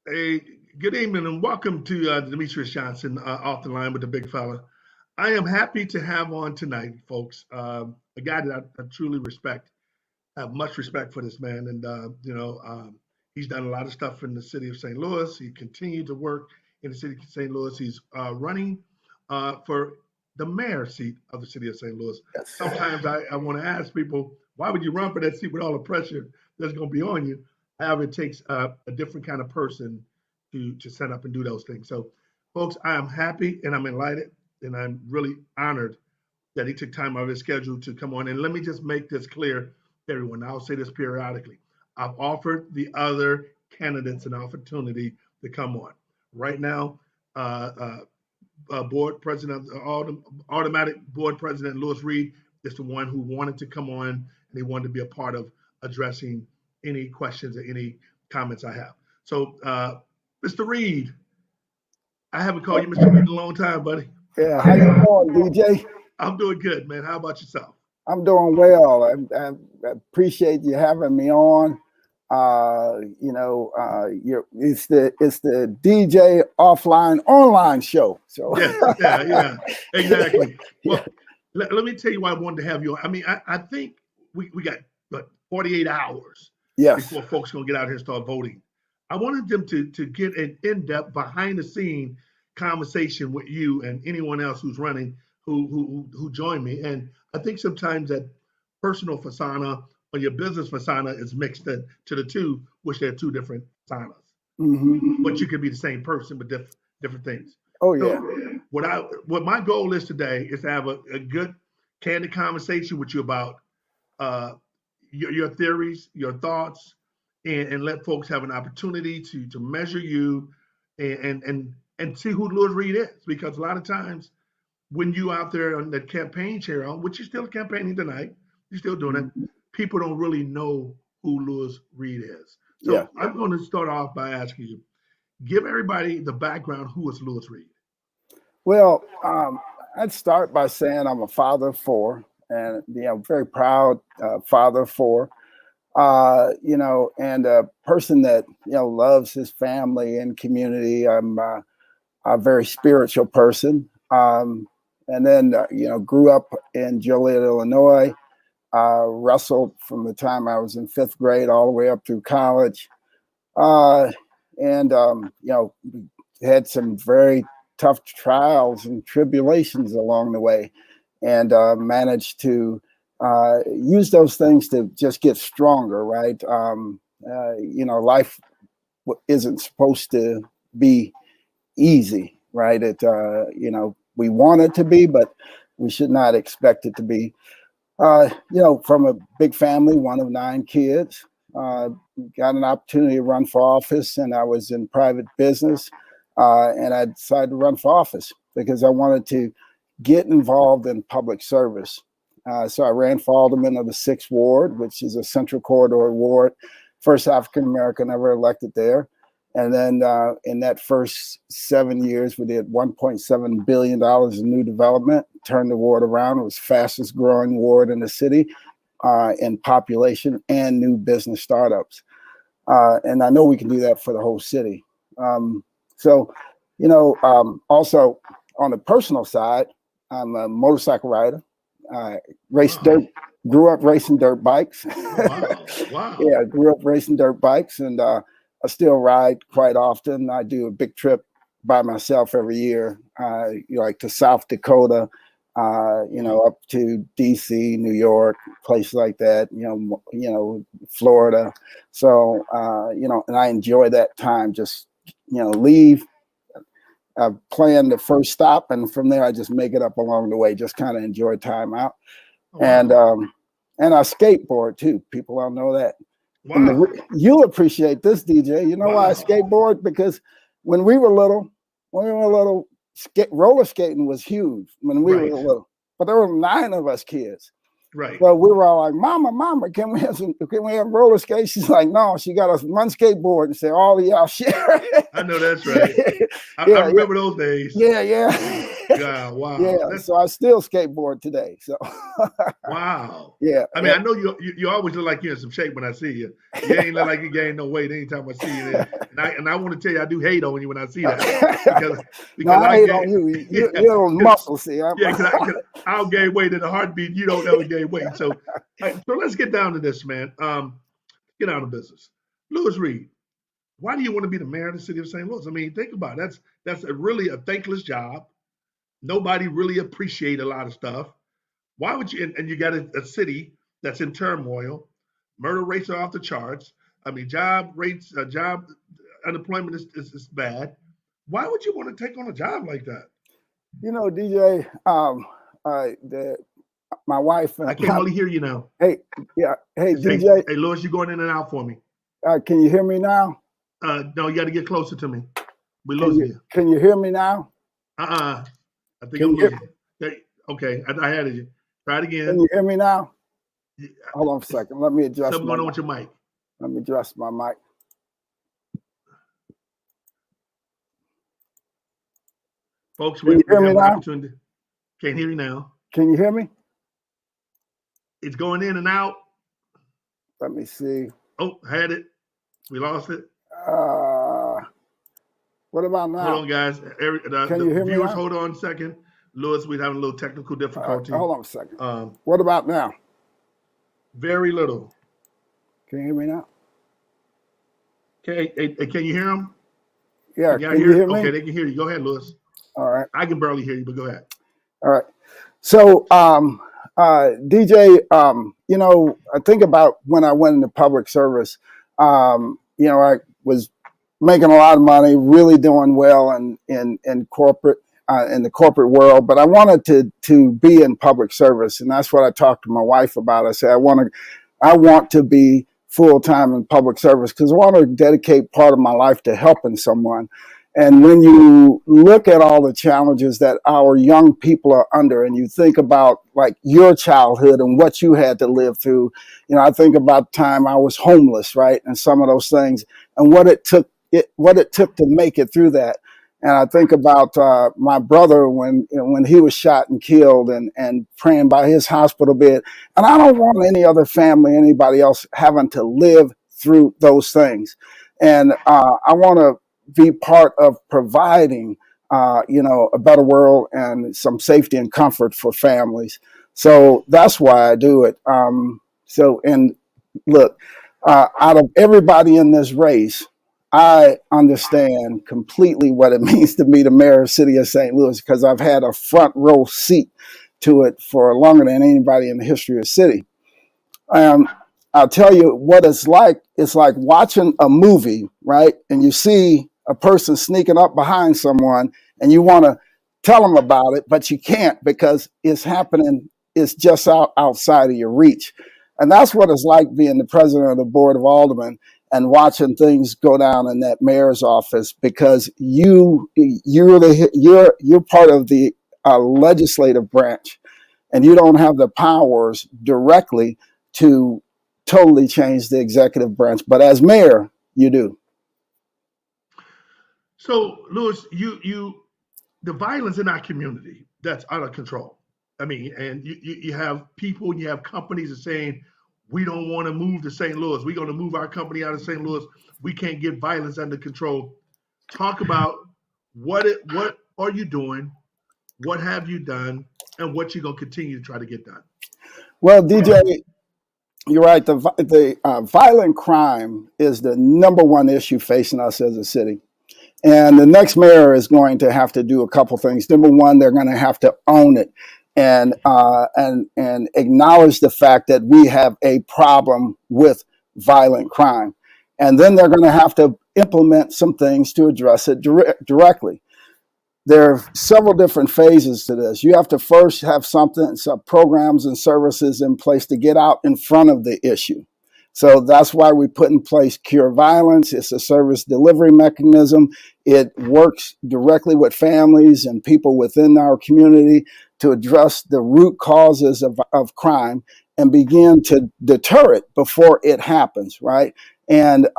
Hey, good evening and welcome to Demetrius Johnson off the line with the big fella. I am happy to have on tonight, folks, a guy that I truly respect. I have much respect for this man, and he's done a lot of stuff in the city of St. Louis. He continued to work in the city of St. Louis. He's running for the mayor seat of the city of St. Louis. Yes. Sometimes I want to ask people, why would you run for that seat with all the pressure that's going to be on you? However, it takes a different kind of person to set up and do those things. So, folks, I am happy and I'm enlightened and I'm really honored that he took time out of his schedule to come on. And let me just make this clear to everyone. I'll say this periodically. I've offered the other candidates an opportunity to come on. Right now, board president, automatic board president Lewis Reed is the one who wanted to come on and he wanted to be a part of addressing any questions or any comments I have. So, Mr. Reed, I haven't called you Mr. Reed in a long time, buddy. Yeah, how you doing, DJ? I'm doing good, man. How about yourself? I'm doing well. I appreciate you having me on. It's the DJ offline online show. So yeah, exactly. Well, let me tell you why I wanted to have you on. I mean, I think we got 48 hours before folks gonna get out here and start voting. I wanted them to get an in-depth, behind-the-scene conversation with you and anyone else who's running who joined me. And I think sometimes that personal persona or your business persona is mixed to the two, which they're two different personas. Mm-hmm. But you could be the same person with different things. Oh yeah. So what my goal is today is to have a good, candid conversation with you about your theories, your thoughts, and let folks have an opportunity to measure you and see who Lewis Reed is. Because a lot of times when you out there on the campaign chair, which you're still campaigning tonight, you're still doing it, people don't really know who Lewis Reed is. So I'm going to start off by asking you, give everybody the background, who is Lewis Reed? Well, I'd start by saying I'm a father of four, and very proud father of four. And a person that loves his family and community. I'm a very spiritual person. And then grew up in Joliet, Illinois. Wrestled from the time I was in 5th grade all the way up through college, and had some very tough trials and tribulations along the way, and managed to use those things to just get stronger, right? Life isn't supposed to be easy, right? We want it to be, but we should not expect it to be. From a big family, one of 9 kids, got an opportunity to run for office, and I was in private business, and I decided to run for office because I wanted to get involved in public service. So I ran for alderman of the 6th Ward, which is a Central Corridor ward, first African-American ever elected there. And then in that first 7 years, we did $1.7 billion in new development, turned the ward around. It was the fastest growing ward in the city in population and new business startups. And I know we can do that for the whole city. Also on the personal side, I'm a motorcycle rider. Grew up racing dirt bikes. Wow. Yeah, grew up racing dirt bikes, and I still ride quite often. I do a big trip by myself every year, like to South Dakota, up to DC, New York, places like that, Florida. So, and I enjoy that time, just, leave, plan the first stop, and from there I just make it up along the way, just kind of enjoy time out. Wow. And I skateboard too. People don't know that. Wow. You'll appreciate this, DJ. You know why I skateboard? Because when we were little, roller skating was huge when we were little. But there were 9 of us kids. Right. So we were all like, Mama, can we have roller skates? She's like, no, she got us one skateboard and said, all of y'all share. I know that's right. I remember those days. Yeah. God, Yeah, wow. so I still skateboard today. So Wow. yeah, I mean, I know you always look like you're in some shape when I see you. You ain't look like you gained no weight anytime I see you there. And I want to tell you, I do hate on you when I see that because no, because I I hate gain on you. yeah, You're on 'cause- muscle. See, I'm, yeah, because I'll gain weight in a heartbeat. You don't ever gain weight. So let's get down to this, man. Get out of business. Louis Reed, why do you want to be the mayor of the city of St. Louis? I mean, think about it. That's really a thankless job. Nobody really appreciate a lot of stuff. Why would you? And you got a city that's in turmoil. Murder rates are off the charts. I mean, job unemployment is bad. Why would you want to take on a job like that? DJ. My wife. I can hardly hear you now. Hey, yeah. Hey, Hey, DJ. hey, Louis, you're going in and out for me. Can you hear me now? No, you got to get closer to me. We're losing you. Can you hear me now? I think I'm losing you. Okay, I had it. Try it again. Can you hear me now? Hold on a second. Let me adjust. Something going on with your mic. Let me adjust my mic. Folks, we have an opportunity. Can't hear you now. Can you hear me? It's going in and out. Let me see. Oh, had it. We lost it. What about now? Hold on, guys. Can you hear me now? Hold on a second. Louis, we're having a little technical difficulty. Hold on a second. What about now? Very little. Can you hear me now? Okay, can you hear them? Yeah, can you hear me? Okay, they can hear you. Go ahead, Louis. All right. I can barely hear you, but go ahead. All right. So, DJ, I think about when I went into public service. I was making a lot of money, really doing well in corporate, in the corporate world, but I wanted to be in public service, and that's what I talked to my wife about. I said I want to be full time in public service because I want to dedicate part of my life to helping someone. And when you look at all the challenges that our young people are under, and you think about like your childhood and what you had to live through, I think about the time I was homeless, right, and some of those things, and what it took to make it through that. And I think about my brother when he was shot and killed, and praying by his hospital bed. And I don't want any other family, anybody else, having to live through those things. And I want to be part of providing, a better world and some safety and comfort for families. So that's why I do it. And look, out of everybody in this race, I understand completely what it means to be the mayor of the city of St. Louis because I've had a front row seat to it for longer than anybody in the history of the city. I'll tell you what it's like. It's like watching a movie, right? And you see a person sneaking up behind someone and you want to tell them about it, but you can't because it's happening. It's just outside of your reach. And that's what it's like being the president of the board of aldermen and watching things go down in that mayor's office because you're part of the legislative branch, and you don't have the powers directly to totally change the executive branch. But as mayor, you do. So, Louis, the violence in our community that's out of control. I mean, and you have people, you have companies that are saying, we don't want to move to St. Louis. We're going to move our company out of St. Louis. We can't get violence under control. Talk about what are you doing? What have you done? And what you're going to continue to try to get done? Well, DJ, you're right. The violent crime is the number one issue facing us as a city. And the next mayor is going to have to do a couple things. Number one, they're going to have to own it and acknowledge the fact that we have a problem with violent crime. And then they're going to have to implement some things to address it directly. There are several different phases to this. You have to first have some programs and services in place to get out in front of the issue. So that's why we put in place Cure Violence. It's a service delivery mechanism. It works directly with families and people within our community to address the root causes of crime and begin to deter it before it happens, right? And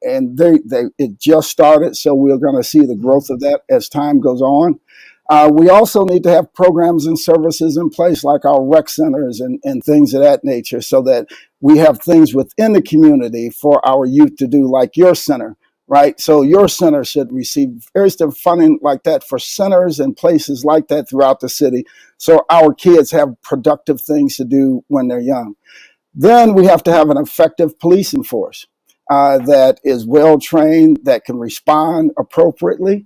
it just started, so we're going to see the growth of that as time goes on. We also need to have programs and services in place like our rec centers and things of that nature, so that we have things within the community for our youth to do, like your center, right? So your center should receive various funding like that for centers and places like that throughout the city, so our kids have productive things to do when they're young. Then we have to have an effective policing force that is well trained, that can respond appropriately.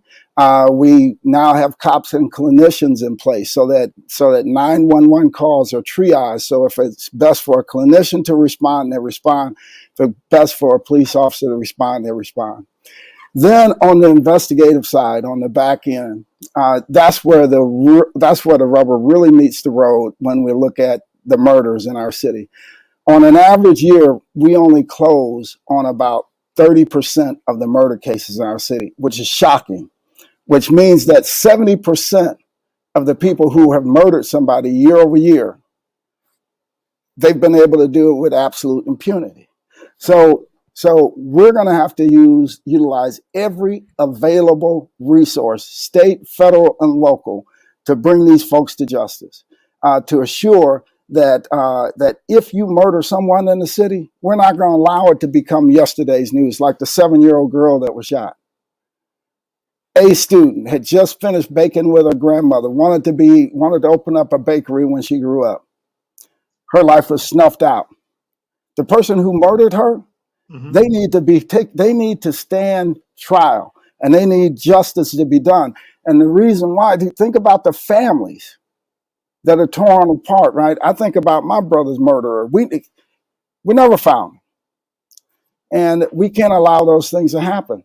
We now have cops and clinicians in place, so that 911 calls are triaged. So if it's best for a clinician to respond, they respond. If it's best for a police officer to respond, they respond. Then on the investigative side, on the back end, that's where the rubber really meets the road when we look at the murders in our city. On an average year, we only close on about 30% of the murder cases in our city, which is shocking, which means that 70% of the people who have murdered somebody year over year, they've been able to do it with absolute impunity. So we're going to have to utilize every available resource, state, federal, and local, to bring these folks to justice, to assure that if you murder someone in the city, we're not going to allow it to become yesterday's news, like the 7-year-old girl that was shot. A student had just finished baking with her grandmother, wanted to open up a bakery when she grew up. Her life was snuffed out. The person who murdered her, they need to stand trial, and they need justice to be done. And the reason why, think about the families that are torn apart, right? I think about my brother's murderer. We never found him. And we can't allow those things to happen.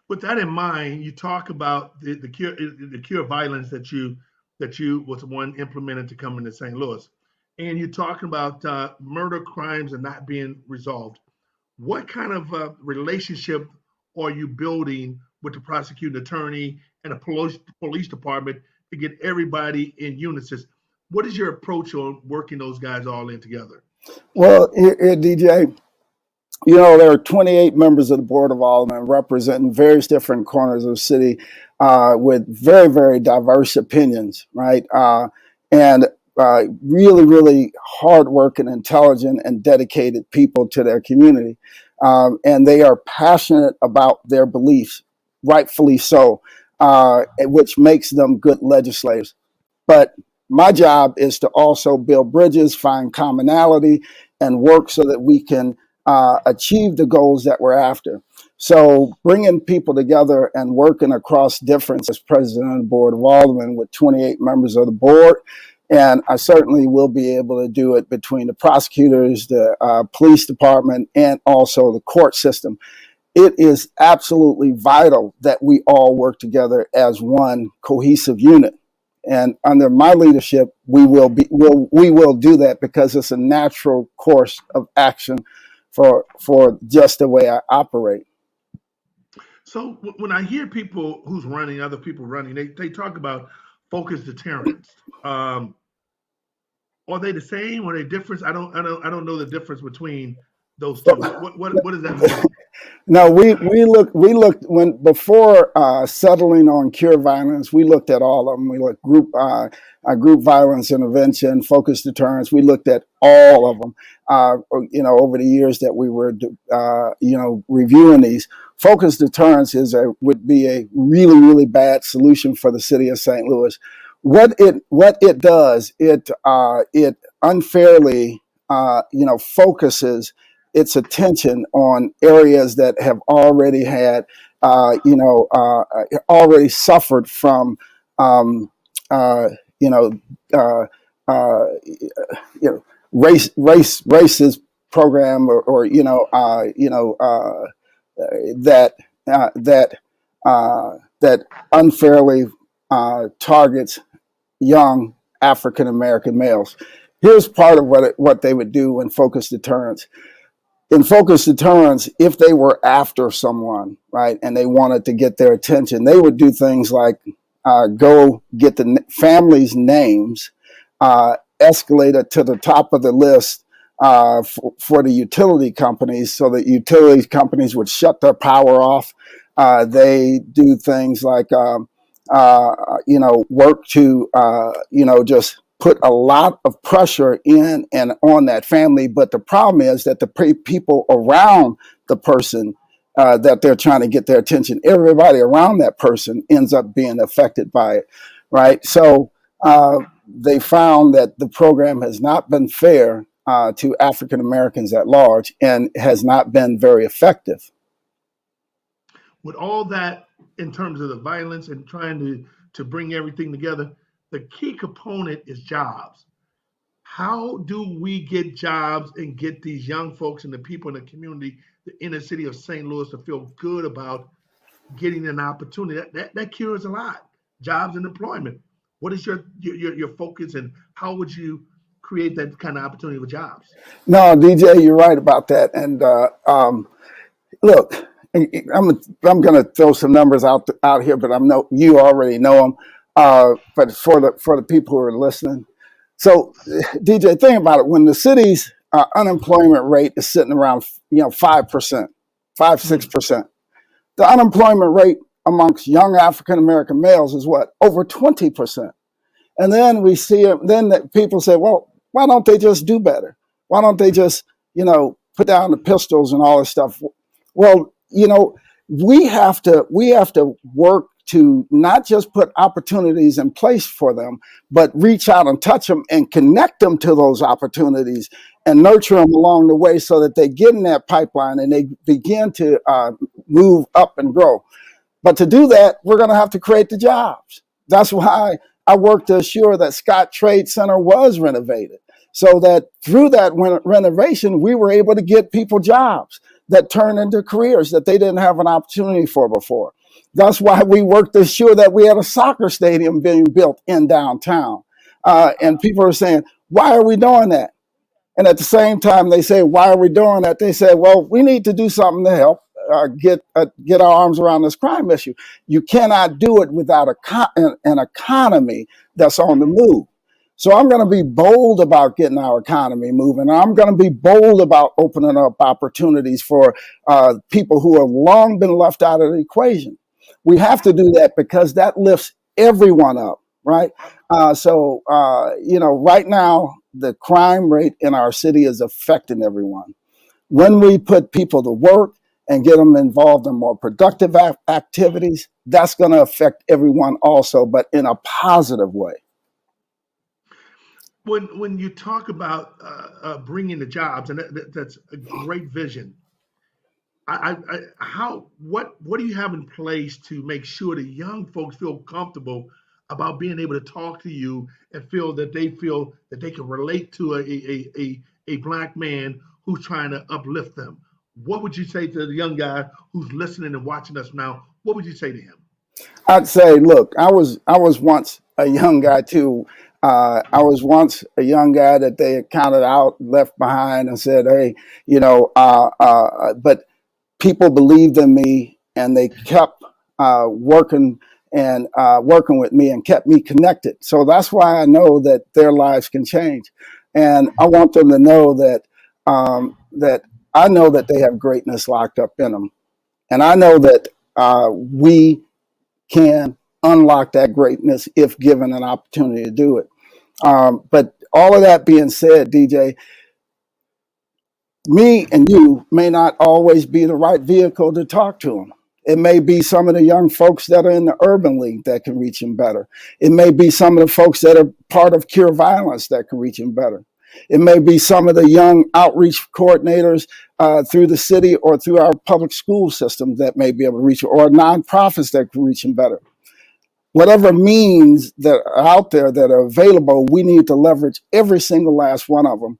With that in mind, you talk about the cure violence that you was the one implemented to come into St. Louis, and you're talking about murder crimes and not being resolved. What kind of relationship are you building with the prosecuting attorney and the police department to get everybody in unison? What is your approach on working those guys all in together? Well, here, DJ, there are 28 members of the Board of Aldermen representing various different corners of the city with very, very diverse opinions, right? And really, really hardworking, intelligent, and dedicated people to their community. And they are passionate about their beliefs, rightfully so, which makes them good legislators. But my job is to also build bridges, find commonality, and work so that we can achieve the goals that we're after. So bringing people together and working across difference as president of the Board of Aldermen with 28 members of the board. And I certainly will be able to do it between the prosecutors, the police department, and also the court system. It is absolutely vital that we all work together as one cohesive unit. And under my leadership, we will do that, because it's a natural course of action for just the way I operate. So when I hear people who's running, other people running, they talk about focused deterrence. Are they the same? Are they different? I don't know the difference between those two. What does that mean? No, we looked when before settling on cure violence. We looked at all of them. We looked group violence intervention, focused deterrence. We looked at all of them. Over the years that we were reviewing these, focused deterrence would be a really, really bad solution for the city of St. Louis. What it does, it unfairly focuses its attention on areas that have already had already suffered from racist program or that unfairly targets young African American males. Here's part of what they would do in focused deterrence. In focused deterrence, if they were after someone, right, and they wanted to get their attention, they would do things like go get the family's names, escalate it to the top of the list for the utility companies, so that utility companies would shut their power off. They do things like work to, just put a lot of pressure in and on that family. But the problem is that the people around the person that they're trying to get their attention, everybody around that person ends up being affected by it, right? So they found that the program has not been fair to African Americans at large and has not been very effective. With all that in terms of the violence and trying to bring everything together, the key component is jobs. How do we get jobs and get these young folks and the people in the community, the inner city of St. Louis, to feel good about getting an opportunity? That cures a lot. Jobs and employment. What is your focus, and how would you create that kind of opportunity with jobs? No, DJ, you're right about that. And look, I'm going to throw some numbers out here, but you already know them. But for the people who are listening, so DJ, think about it. When the city's unemployment rate is sitting around 5%, 5-6%, the unemployment rate amongst young African American males is what, over 20%. And then we see it. Then people say, well, why don't they just do better? Why don't they just put down the pistols and all this stuff? Well, we have to work to not just put opportunities in place for them, but reach out and touch them and connect them to those opportunities and nurture them along the way so that they get in that pipeline and they begin to move up and grow. But to do that, we're going to have to create the jobs. That's why I worked to assure that Scott Trade Center was renovated, so that through that renovation, we were able to get people jobs that turned into careers that they didn't have an opportunity for before. That's why we worked to ensure that we had a soccer stadium being built in downtown. And people are saying, why are we doing that? And at the same time, they say, why are we doing that? They say, well, we need to do something to help get our arms around this crime issue. You cannot do it without an economy that's on the move. So I'm going to be bold about getting our economy moving. I'm going to be bold about opening up opportunities for people who have long been left out of the equation. We have to do that because that lifts everyone up, right? Right now, the crime rate in our city is affecting everyone. When we put people to work and get them involved in more productive activities, that's going to affect everyone also, but in a positive way. When you talk about bringing the jobs, and that's a great vision. What do you have in place to make sure the young folks feel comfortable about being able to talk to you and feel that they can relate to a black man who's trying to uplift them? What would you say to the young guy who's listening and watching us now? What would you say to him? I'd say, look, I was once a young guy too. I was once a young guy that they had counted out, left behind, and said, "Hey, but people believed in me, and they kept working with me and kept me connected. So that's why I know that their lives can change, and I want them to know that that I know that they have greatness locked up in them, and I know that we can unlock that greatness if given an opportunity to do it. But all of that being said, DJ, me and you may not always be the right vehicle to talk to them. It may be some of the young folks that are in the Urban League that can reach them better. It may be some of the folks that are part of Cure Violence that can reach them better. It may be some of the young outreach coordinators through the city or through our public school systems that may be able to reach them, or nonprofits that can reach them better. Whatever means that are out there that are available, we need to leverage every single last one of them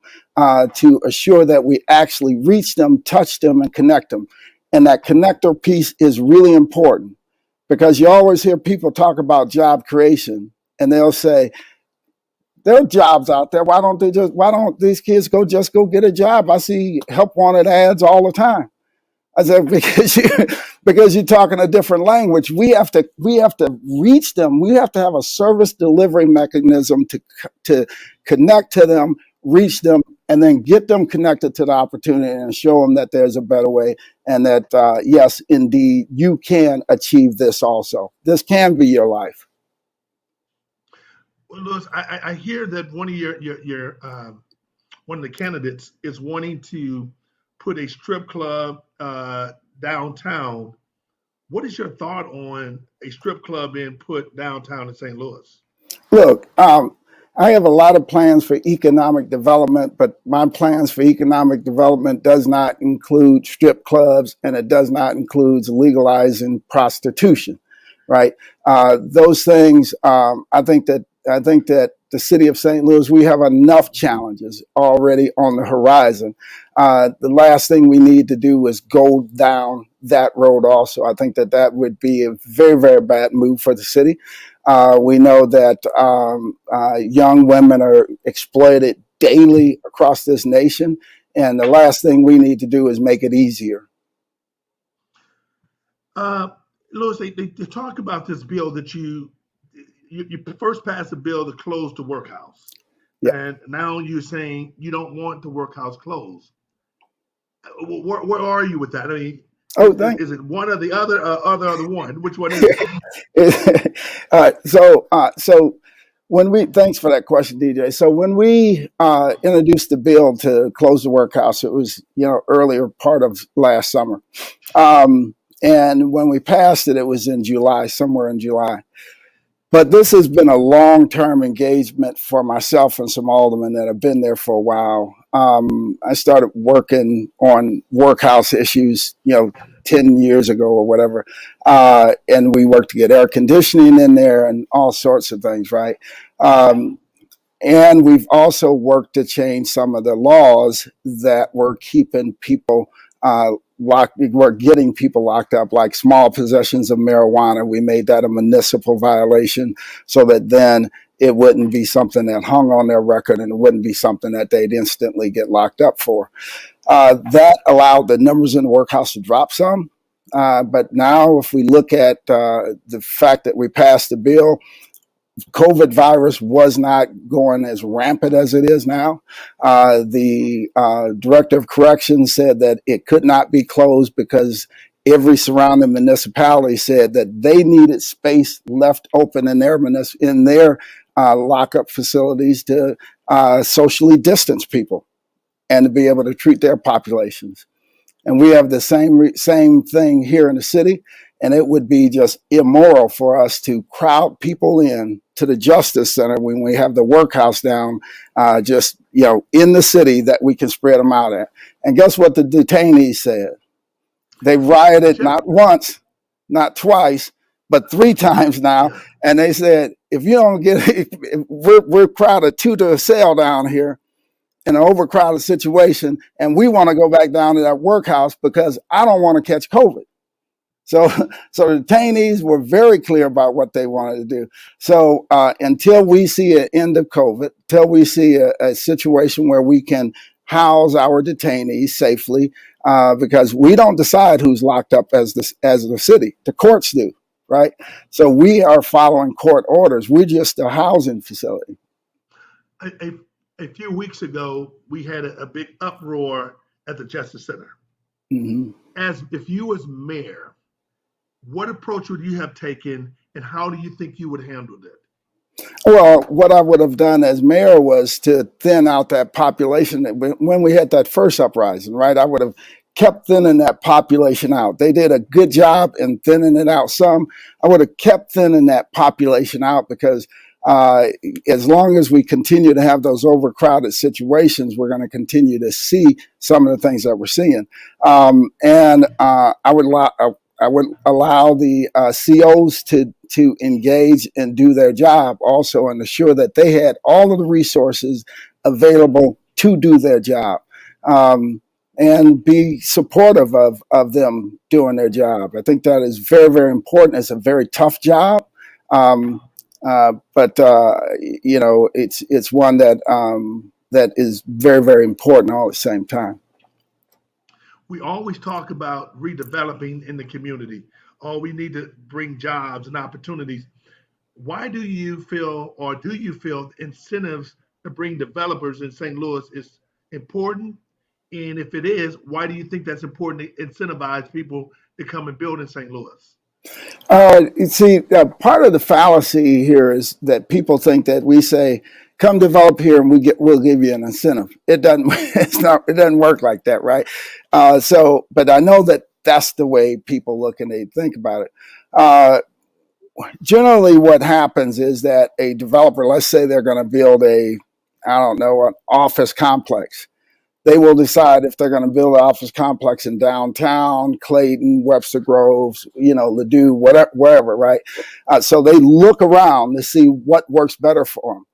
to assure that we actually reach them, touch them, and connect them. And that connector piece is really important, because you always hear people talk about job creation, and they'll say, there are jobs out there. Why don't these kids go get a job? I see help wanted ads all the time. I said, because you're talking a different language. We have to reach them. We have to have a service delivery mechanism to connect to them, reach them, and then get them connected to the opportunity and show them that there's a better way, and that yes, indeed, you can achieve this also. This can be your life. Well, Louis, I hear that one of your one of the candidates is wanting to put a strip club downtown. What is your thought on a strip club being put downtown in St. Louis? Look, I have a lot of plans for economic development, but my plans for economic development does not include strip clubs, and it does not include legalizing prostitution, right? Those things, I think that the city of St. Louis, we have enough challenges already on the horizon. The last thing we need to do is go down that road also. I think that that would be a very, very bad move for the city. We know that young women are exploited daily across this nation, and the last thing we need to do is make it easier. Uh, Louis, they talk about this bill that you first passed a bill to close the workhouse, Yeah. and now you're saying you don't want the workhouse closed. Where are you with that? I mean, Oh, thank. is it one or the other, other one? Which one is it? All right. So when we thanks for that question, DJ. So when we introduced the bill to close the workhouse, it was earlier part of last summer, and when we passed it, it was in July, somewhere in July. But this has been a long-term engagement for myself and some aldermen that have been there for a while. I started working on workhouse issues, 10 years ago or whatever. And we worked to get air conditioning in there and all sorts of things, right? Um, and we've also worked to change some of the laws that were keeping people locked, were getting people locked up, like small possessions of marijuana. We made that a municipal violation so that then it wouldn't be something that hung on their record, and it wouldn't be something that they'd instantly get locked up for. That allowed the numbers in the workhouse to drop some. But now, if we look at the fact that we passed the bill, COVID virus was not going as rampant as it is now. The director of corrections said that it could not be closed because every surrounding municipality said that they needed space left open in their lockup facilities to socially distance people and to be able to treat their populations. And we have the same thing here in the city. And it would be just immoral for us to crowd people in to the Justice Center when we have the workhouse down, in the city that we can spread them out at. And guess what the detainees said? They rioted not once, not twice, but 3 times now. Yeah. And they said, if you don't get, we're crowded 2 to a cell down here in an overcrowded situation, and we want to go back down to that workhouse because I don't want to catch COVID. So the detainees were very clear about what they wanted to do. So until we see an end of COVID, until we see a situation where we can house our detainees safely, because we don't decide who's locked up as the city, the courts do, right? So we are following court orders. We're just a housing facility. A few weeks ago, we had a big uproar at the Justice Center. Mm-hmm. As if you was mayor, what approach would you have taken, and how do you think you would have handled it? Well, what I would have done as mayor was to thin out that population. When we had that first uprising, right, I would have kept thinning that population out. They did a good job in thinning it out some. I would have kept thinning that population out because as long as we continue to have those overcrowded situations, we're going to continue to see some of the things that we're seeing. And I would allow the COs to engage and do their job also, and assure that they had all of the resources available to do their job, and be supportive of them doing their job. I think that is very, very important. It's a very tough job, but it's one that is very, very important all at the same time. We always talk about redeveloping in the community. Oh, we need to bring jobs and opportunities. Why do you feel, or do you feel incentives to bring developers in St. Louis important? And if it is, why do you think that's important to incentivize people to come and build in St. Louis? You see, part of the fallacy here is that people think that we say, "Come develop here, and we'll give you an incentive." It doesn't. It's not. It doesn't work like that, right? But I know that that's the way people look and they think about it. Generally, what happens is that a developer, let's say they're going to build I don't know, an office complex. They will decide if they're going to build an office complex in downtown, Clayton, Webster Groves, Ladue, whatever, wherever, right? So they look around to see what works better for them.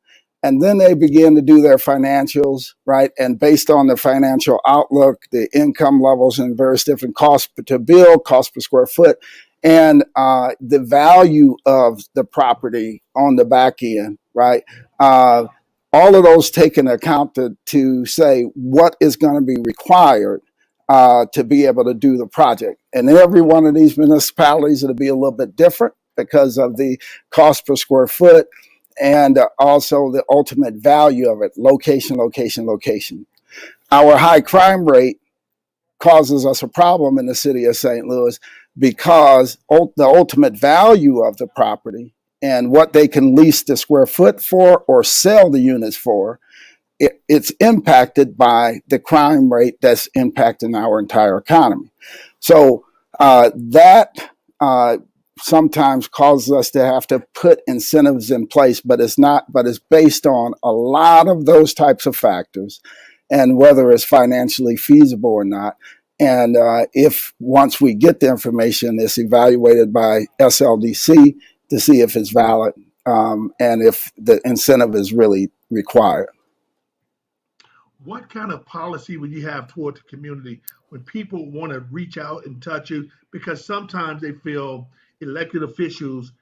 And then they begin to do their financials, right? And based on the financial outlook, the income levels and various different costs to build, cost per square foot, and the value of the property on the back end, right? All of those take into account to say what is going to be required to be able to do the project. And every one of these municipalities, it'll be a little bit different because of the cost per square foot and also the ultimate value of it, location, location, location. Our high crime rate causes us a problem in the city of St. Louis because the ultimate value of the property and what they can lease the square foot for or sell the units for, it's impacted by the crime rate that's impacting our entire economy. So that sometimes causes us to have to put incentives in place, but it's based on a lot of those types of factors and whether it's financially feasible or not. And if once we get the information, it's evaluated by SLDC to see if it's valid and if the incentive is really required. What kind of policy would you have toward the community when people want to reach out and touch you? Because sometimes they feel elected officials,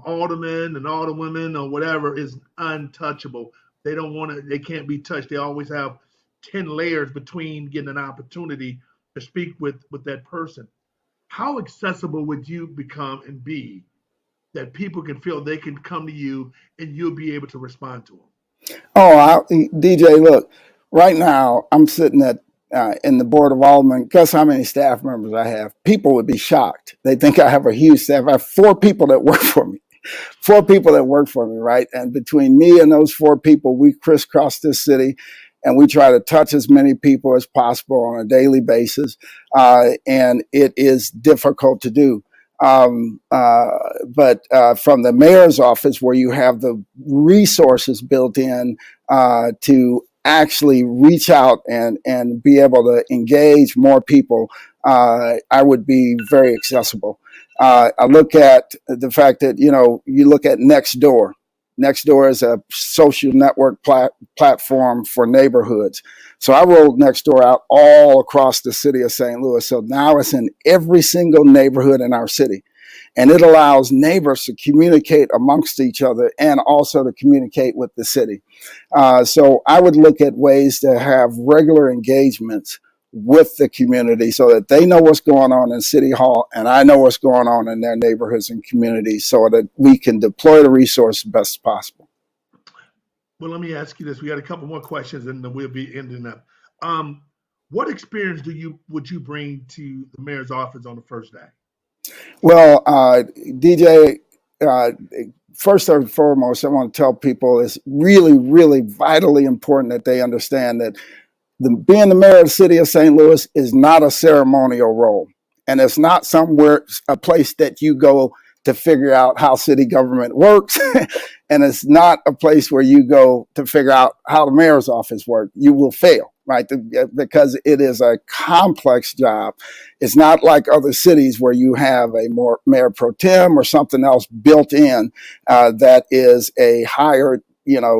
aldermen and alderwomen or whatever, is untouchable. They don't want to, they can't be touched. They always have 10 layers between getting an opportunity to speak with that person. How accessible would you become and be that people can feel they can come to you and you'll be able to respond to them? Oh, DJ, look, right now I'm sitting in the board of aldermen. Guess how many staff members I have? People would be shocked. They think I have a huge staff. I have 4 people that work for me. 4 people that work for me, right? And between me and those 4 people, we crisscross this city and we try to touch as many people as possible on a daily basis. And it is difficult to do. But from the mayor's office, where you have the resources built in to actually reach out and be able to engage more people, I would be very accessible. I look at the fact that, you look at Nextdoor. Nextdoor is a social network platform for neighborhoods. So I rolled Nextdoor out all across the city of St. Louis. So now it's in every single neighborhood in our city. And it allows neighbors to communicate amongst each other and also to communicate with the city. So I would look at ways to have regular engagements with the community so that they know what's going on in City Hall and I know what's going on in their neighborhoods and communities so that we can deploy the resources best as possible. Well, let me ask you this. We got a couple more questions and then we'll be ending up. What experience would you bring to the mayor's office on the first day? Well, DJ, first and foremost, I want to tell people it's really, really vitally important that they understand that being the mayor of the city of St. Louis is not a ceremonial role. And it's not a place that you go to figure out how city government works. And it's not a place where you go to figure out how the mayor's office works. You will fail, right? Because it is a complex job. It's not like other cities where you have a more mayor pro tem or something else built in that is a hired,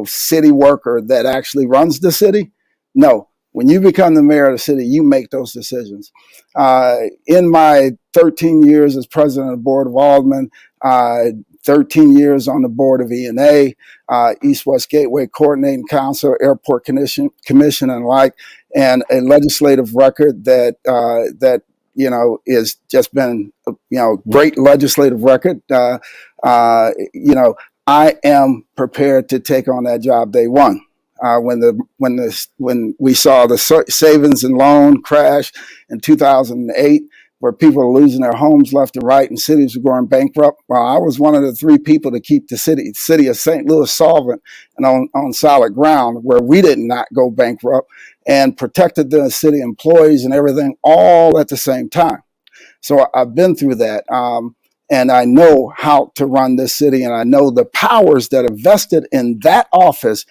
city worker that actually runs the city. No. When you become the mayor of the city, you make those decisions. In my 13 years as president of the Board of Aldermen, 13 years on the board of E&A, East-West Gateway Coordinating Council, Airport Commission and like, and a legislative record that is just been, great legislative record. I am prepared to take on that job day one. when we saw the savings and loan crash in 2008, where people were losing their homes left and right and cities were going bankrupt. Well, I was one of the three people to keep the city of St. Louis solvent and on solid ground, where we did not go bankrupt, and protected the city employees and everything all at the same time. So I've been through that. And I know how to run this city, and I know the powers that are vested in that office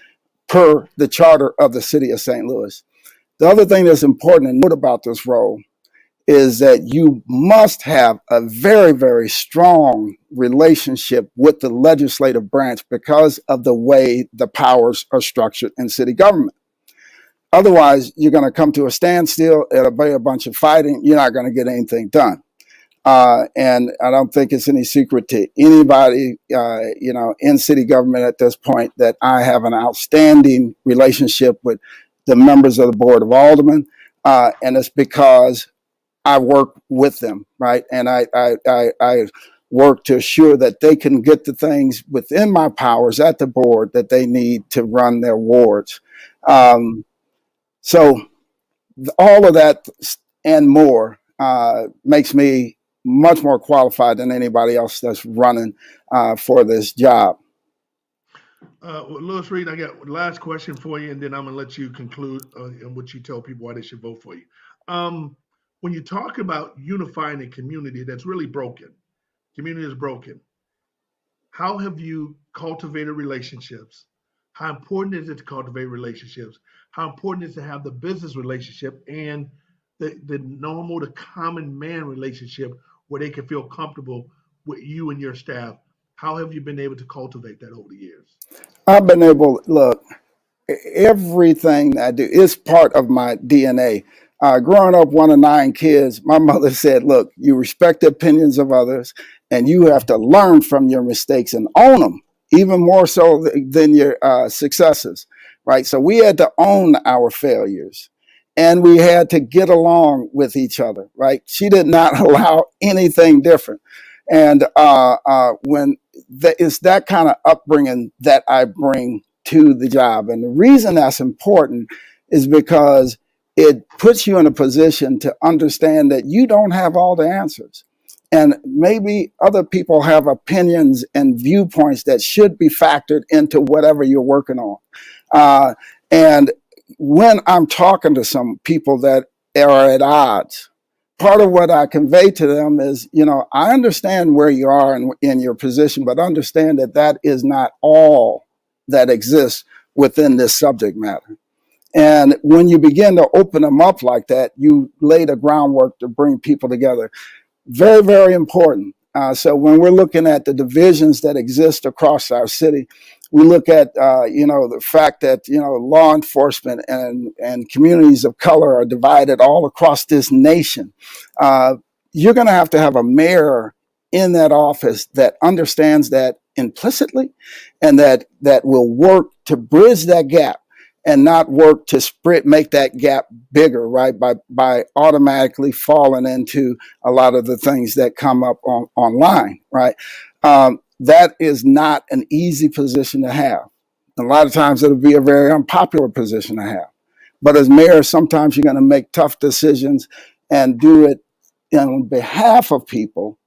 per the charter of the city of St. Louis. The other thing that's important to note about this role is that you must have a very, very strong relationship with the legislative branch because of the way the powers are structured in city government. Otherwise, you're going to come to a standstill. It'll be a bunch of fighting. You're not going to get anything done. And I don't think it's any secret to anybody, in city government at this point, that I have an outstanding relationship with the members of the Board of Aldermen. And it's because I work with them, right? And I work to assure that they can get the things within my powers at the board that they need to run their wards. So all of that and more makes me much more qualified than anybody else that's running for this job. Well, Lewis Reed, I got the last question for you, and then I'm going to let you conclude and what you tell people why they should vote for you. When you talk about unifying a community that's really broken, community is broken, how have you cultivated relationships? How important is it to cultivate relationships? How important is it to have the business relationship and the normal, the common man relationship where they can feel comfortable with you and your staff? How have you been able to cultivate that over the years? I've been able, look, everything I do is part of my DNA. Growing up one of 9 kids, my mother said, look, you respect the opinions of others and you have to learn from your mistakes and own them, even more so than your successes, right? So we had to own our failures and we had to get along with each other, right? She did not allow anything different. And when it's that kind of upbringing that I bring to the job. And the reason that's important is because it puts you in a position to understand that you don't have all the answers. And maybe other people have opinions and viewpoints that should be factored into whatever you're working on. And when I'm talking to some people that are at odds, part of what I convey to them is, I understand where you are in your position, but understand that that is not all that exists within this subject matter. And when you begin to open them up like that, you lay the groundwork to bring people together. Very, very important. So when we're looking at the divisions that exist across our city, we look at, the fact that, law enforcement and communities of color are divided all across this nation. You're going to have a mayor in that office that understands that implicitly and that will work to bridge that gap and not work to make that gap bigger, right? By automatically falling into a lot of the things that come up online, right? That is not an easy position to have. A lot of times it'll be a very unpopular position to have. But as mayor, sometimes you're going to make tough decisions and do it on behalf of people,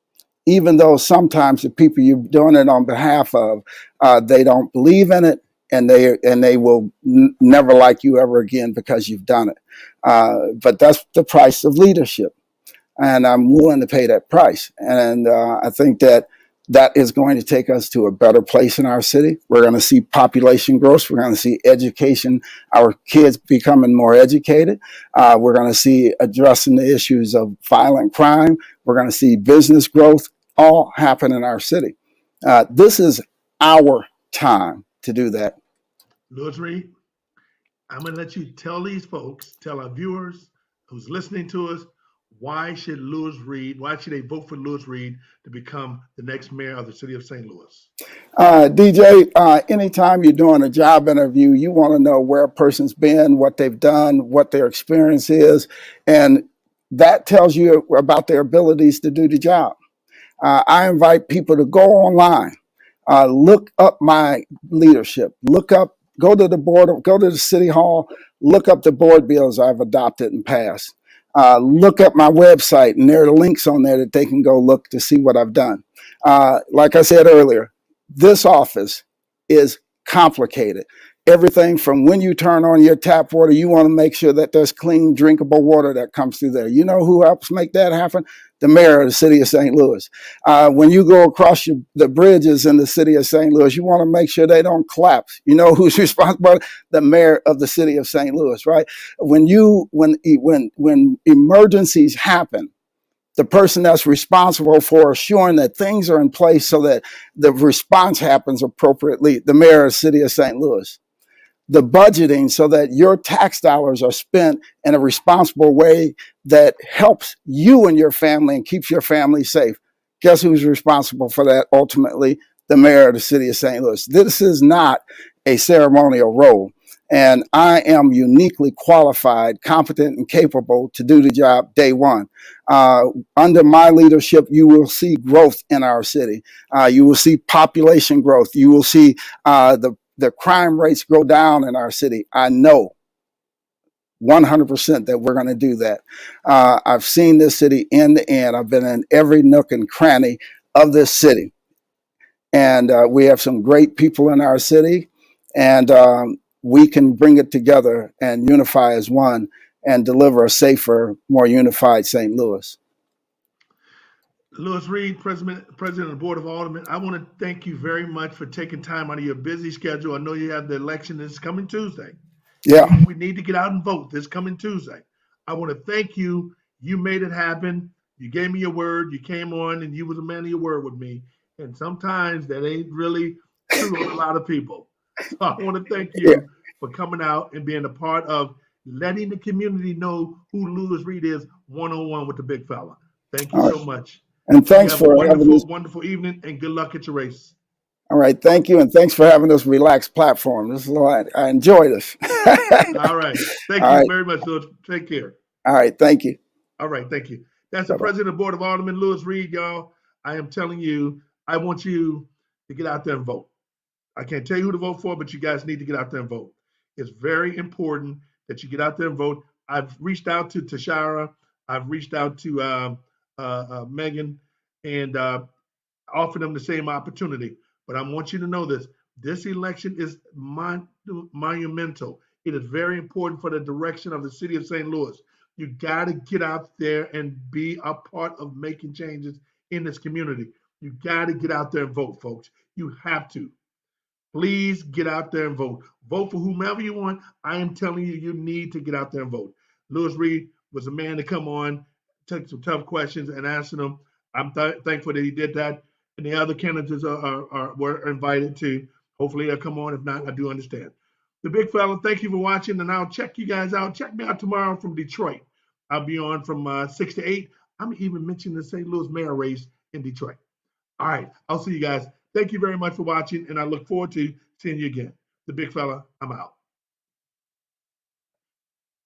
even though sometimes the people you're doing it on behalf of, they don't believe in it, and they will never like you ever again because you've done it. But that's the price of leadership, and I'm willing to pay that price. And I think that is going to take us to a better place in our city. We're going to see population growth. We're going to see education, our kids becoming more educated. We're going to see addressing the issues of violent crime. We're going to see business growth all happen in our city. This is our time to do that. Lewis Reed, I'm going to let you tell our viewers who's listening to us, why should they vote for Lewis Reed to become the next mayor of the city of St. Louis? DJ, anytime you're doing a job interview, you want to know where a person's been, what they've done, what their experience is, and that tells you about their abilities to do the job. I invite people to go online, look up my leadership, look up go to the board, go to the city hall, look up the board bills I've adopted and passed. Look up my website, and there are links on there that they can go look to see what I've done. Like I said earlier, this office is complicated. Everything from when you turn on your tap water, you want to make sure that there's clean, drinkable water that comes through there. You know who helps make that happen? The mayor of the city of St. Louis. When you go across the bridges in the city of St. Louis, you want to make sure they don't collapse. You know who's responsible? The mayor of the city of St. Louis, right? When emergencies happen, the person that's responsible for assuring that things are in place so that the response happens appropriately, the mayor of the city of St. Louis. The budgeting so that your tax dollars are spent in a responsible way that helps you and your family and keeps your family safe. Guess who's responsible for that ultimately? The mayor of the city of St. Louis. This is not a ceremonial role. And I am uniquely qualified, competent, and capable to do the job day one. Under my leadership, you will see growth in our city. You will see population growth. You will see the crime rates go down in our city. I know 100% that we're going to do that. I've seen this city end to end. I've been in every nook and cranny of this city. And we have some great people in our city. And we can bring it together and unify as one and deliver a safer, more unified St. Louis. Louis Reed, President of the Board of Aldermen, I want to thank you very much for taking time out of your busy schedule. I know you have the election this coming Tuesday. Yeah. We need to get out and vote this coming Tuesday. I want to thank you. You made it happen. You gave me your word. You came on and you was a man of your word with me. And sometimes that ain't really true on a lot of people. So I want to thank Yeah. you for coming out and being a part of letting the community know who Louis Reed is one-on-one with the big fella. Thank you so much. And thanks you have a for having this. wonderful evening and good luck at your race. All right. Thank you. And thanks for having this relaxed platform. This is a lot. I enjoy this. All right. Thank All you right. very much, Louis. Take care. All right. Thank you. All right. Thank you. That's the Bye-bye. President of the Board of Aldermen, Louis Reed, y'all. I am telling you, I want you to get out there and vote. I can't tell you who to vote for, but you guys need to get out there and vote. It's very important that you get out there and vote. I've reached out to Tashara. I've reached out to Megan and offered them the same opportunity. But I want you to know this. This election is monumental. It is very important for the direction of the city of St. Louis. You got to get out there and be a part of making changes in this community. You got to get out there and vote, folks. You have to. Please get out there and vote. Vote for whomever you want. I am telling you, you need to get out there and vote. Louis Reed was a man to come on, take some tough questions and answer them. I'm thankful that he did that. And the other candidates were invited to. Hopefully they'll come on. If not, I do understand. The big fella, thank you for watching, and I'll check you guys out. Check me out tomorrow from Detroit. I'll be on from 6 to 8. I'm even mentioning the St. Louis mayor race in Detroit. All right, I'll see you guys. Thank you very much for watching, and I look forward to seeing you again. The big fella, I'm out.